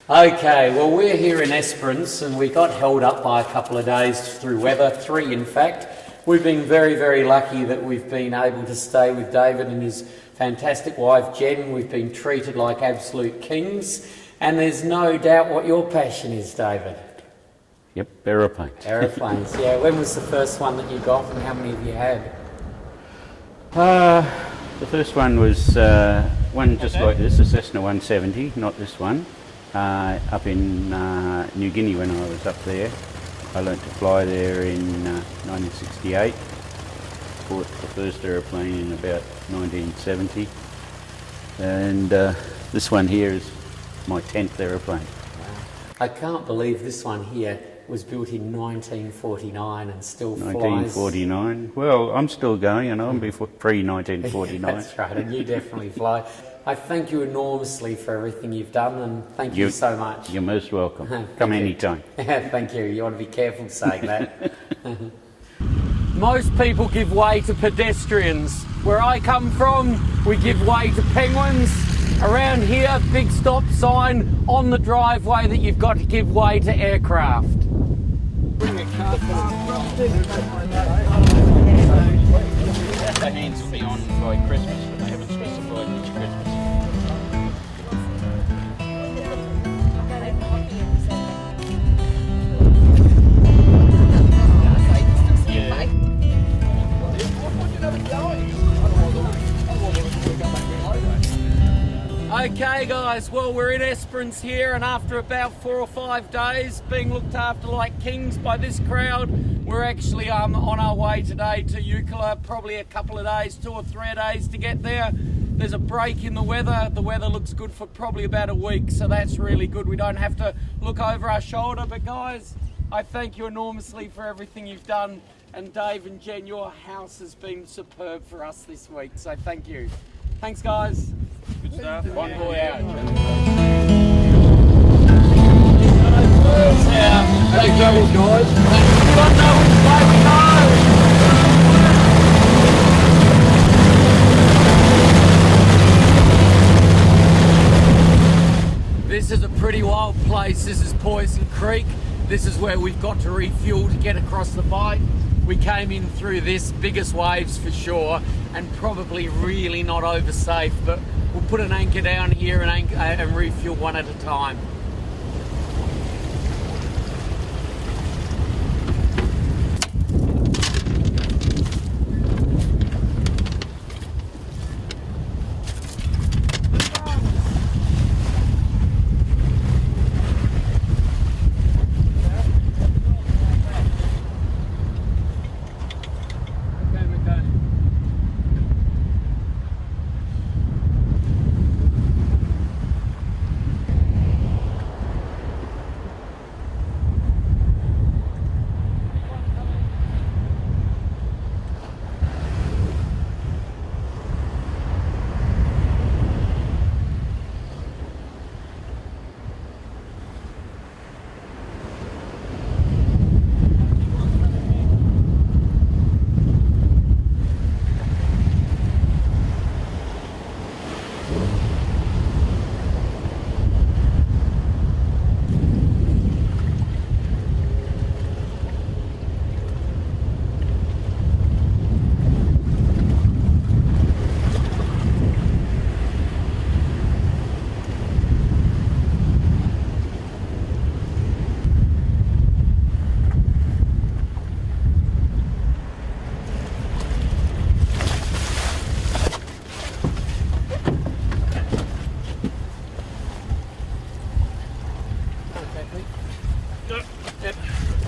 Okay, well we're here in Esperance and we got held up by a couple of days through weather, 3 in fact. We've been very, very lucky that we've been able to stay with David and his fantastic wife Jen. We've been treated like absolute kings, and there's no doubt what your passion is, David. Yep, aeroplanes. Aeroplanes, yeah. When was the first one that you got and how many have you had? The first one was one just like this, a Cessna 170, not this one. Up in New Guinea when I was up there. I learnt to fly there in 1968. Bought the first aeroplane in about 1970. And this one here is my 10th aeroplane. Wow. I can't believe this one here was built in 1949 and still flies. 1949. Well, I'm still going, and I'm pre-1949. That's right, and you definitely fly. I thank you enormously for everything you've done, and thank you so much. You're most welcome. Come anytime. Thank you. You want to be careful saying that. Most people give way to pedestrians. Where I come from, we give way to penguins. Around here, big stop sign on the driveway that you've got to give way to aircraft. Bring a car. The hands will be on by Christmas, but they haven't specified which Christmas. Okay guys, well we're in Esperance here, and after about 4 or 5 days being looked after like kings by this crowd, we're actually on our way today to Eucla. Probably a couple of days, 2 or 3 days to get there. There's a break in the weather. The weather looks good for probably about a week, so that's really good. We don't have to look over our shoulder. But guys, I thank you enormously for everything you've done. And Dave and Jen, your house has been superb for us this week, so thank you. Thanks guys. Good stuff. Bon voyage. Safe travels, guys. You don't know which way we go. This is a pretty wild place. This is Poison Creek. This is where we've got to refuel to get across the bight. We came in through this, biggest waves for sure, and probably really not over safe, but we'll put an anchor down here and refuel one at a time.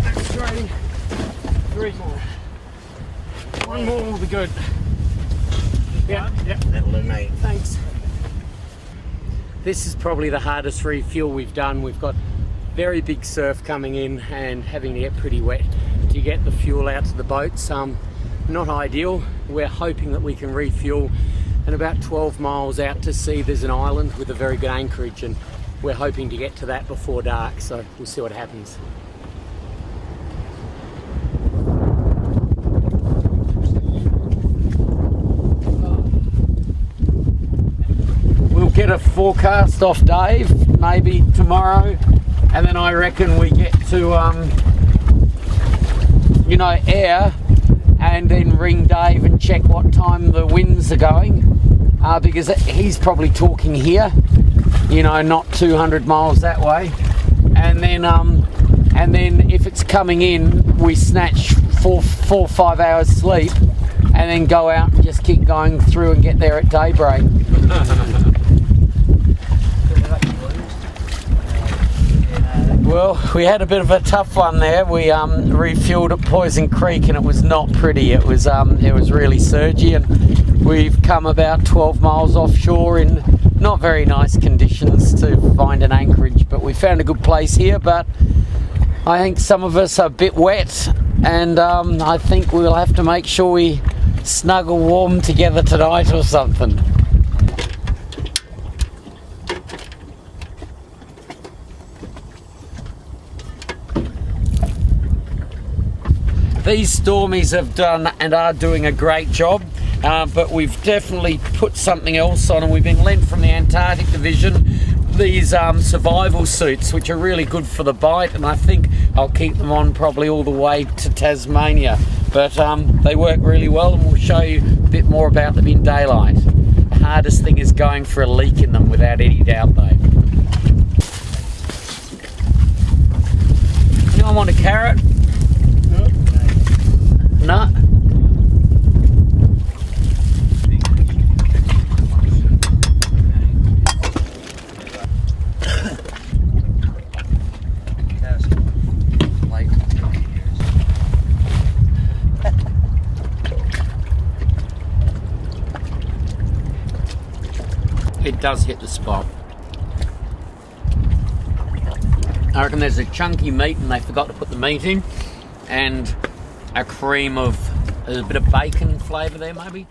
That's ready. 3 more. 1 more will be good. Yeah, that'll do, mate. Thanks. This is probably the hardest refuel we've done. We've got very big surf coming in and having to get pretty wet to get the fuel out to the boats. Not ideal. We're hoping that we can refuel, and about 12 miles out to sea there's an island with a very good anchorage, and we're hoping to get to that before dark, so we'll see what happens. We'll get a forecast off Dave. maybe tomorrow, and then I reckon we get to air, and then ring Dave and check what time the winds are going, because he's probably talking here, not 200 miles that way, and then if it's coming in, we snatch 4 or 5 hours sleep, and then go out and just keep going through and get there at daybreak. Well, we had a bit of a tough one there. We refueled at Poison Creek, and it was not pretty. It was really surgy, and we've come about 12 miles offshore in not very nice conditions to find an anchorage. But we found a good place here. But I think some of us are a bit wet, and I think we'll have to make sure we snuggle warm together tonight or something. These Stormies have done and are doing a great job, but we've definitely put something else on, and we've been lent from the Antarctic Division these survival suits, which are really good for the bite, and I think I'll keep them on probably all the way to Tasmania. But they work really well, and we'll show you a bit more about them in daylight. The hardest thing is going for a leak in them, without any doubt though. Anyone want a carrot? No. It does hit the spot. I reckon there's a chunky meat, and they forgot to put the meat in, and a cream of a bit of bacon flavour there maybe.